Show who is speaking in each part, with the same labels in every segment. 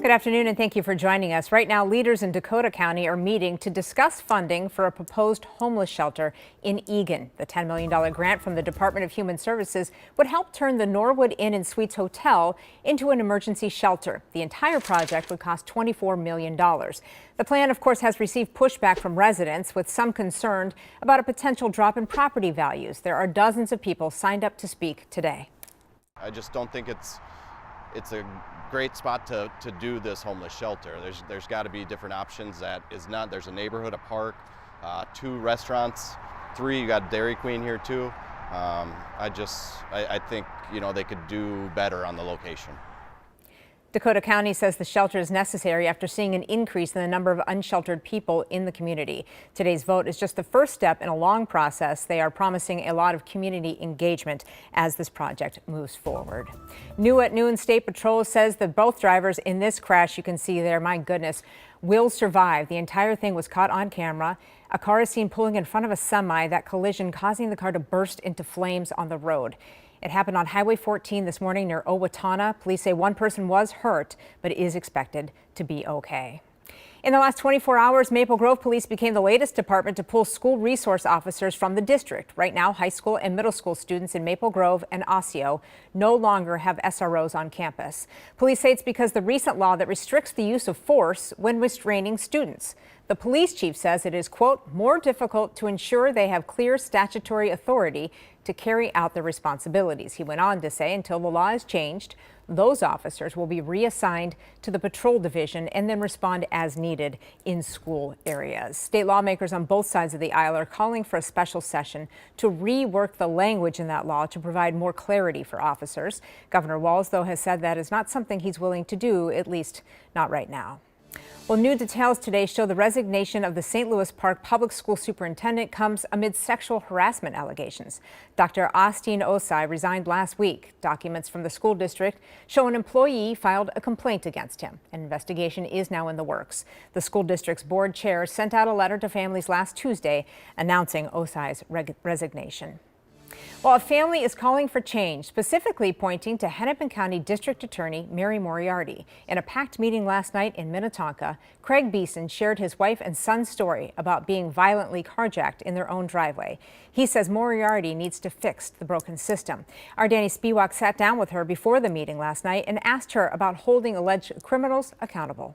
Speaker 1: Good afternoon and thank you for joining us. Right now, leaders in Dakota County are meeting to discuss funding for a proposed homeless shelter in Eagan. The $10 million grant from the Department of Human Services would help turn the Norwood Inn and Suites Hotel into an emergency shelter. The entire project would cost $24 million. The plan, of course, has received pushback from residents, with some concerned about a potential drop in property values. There are dozens of people signed up to speak today.
Speaker 2: I just don't think it's a great spot to do this homeless shelter. There's got to be different options. There's a neighborhood, a park, 2 restaurants, 3. You got Dairy Queen here too. I think they could do better on the location.
Speaker 1: Dakota County says the shelter is necessary after seeing an increase in the number of unsheltered people in the community. Today's vote is just the first step in a long process. They are promising a lot of community engagement as this project moves forward. New at noon, State Patrol says that both drivers in this crash you can see there, my goodness, will survive. The entire thing was caught on camera. A car is seen pulling in front of a semi, that collision causing the car to burst into flames on the road. It happened on Highway 14 this morning near Owatonna. Police say one person was hurt, but is expected to be okay. In the last 24 hours, Maple Grove Police became the latest department to pull school resource officers from the district. Right now, high school and middle school students in Maple Grove and Osseo no longer have SROs on campus. Police say it's because the recent law that restricts the use of force when restraining students. The police chief says it is, quote, more difficult to ensure they have clear statutory authority to carry out their responsibilities. He went on to say until the law is changed, those officers will be reassigned to the patrol division and then respond as needed in school areas. State lawmakers on both sides of the aisle are calling for a special session to rework the language in that law to provide more clarity for officers. Governor Walz, though, has said that is not something he's willing to do, at least not right now. Well, new details today show the resignation of the St. Louis Park Public School Superintendent comes amid sexual harassment allegations. Dr. Austin Osai resigned last week. Documents from the school district show an employee filed a complaint against him. An investigation is now in the works. The school district's board chair sent out a letter to families last Tuesday announcing Osai's resignation. Well, a family is calling for change, specifically pointing to Hennepin County District Attorney Mary Moriarty. In a packed meeting last night in Minnetonka, Craig Beeson shared his wife and son's story about being violently carjacked in their own driveway. He says Moriarty needs to fix the broken system. Our Danny Spiewak sat down with her before the meeting last night and asked her about holding alleged criminals accountable.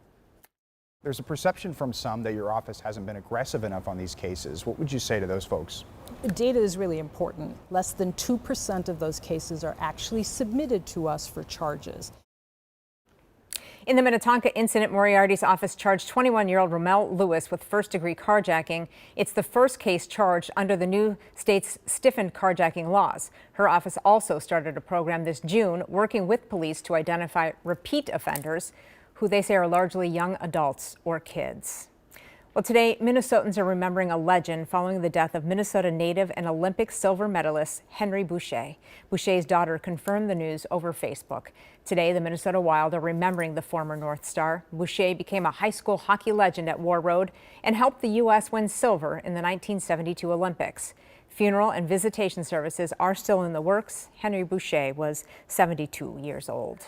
Speaker 3: There's a perception from some that your office hasn't been aggressive enough on these cases. What would you say to those folks?
Speaker 4: The data is really important. Less than 2% of those cases are actually submitted to us for charges.
Speaker 1: In the Minnetonka incident, Moriarty's office charged 21-year-old Romel Lewis with first-degree carjacking. It's the first case charged under the new state's stiffened carjacking laws. Her office also started a program this June working with police to identify repeat offenders who they say are largely young adults or kids. Well, today, Minnesotans are remembering a legend following the death of Minnesota native and Olympic silver medalist Henry Boucher. Boucher's daughter confirmed the news over Facebook. Today, the Minnesota Wild are remembering the former North Star. Boucher became a high school hockey legend at Warroad and helped the U.S. win silver in the 1972 Olympics. Funeral and visitation services are still in the works. Henry Boucher was 72 years old.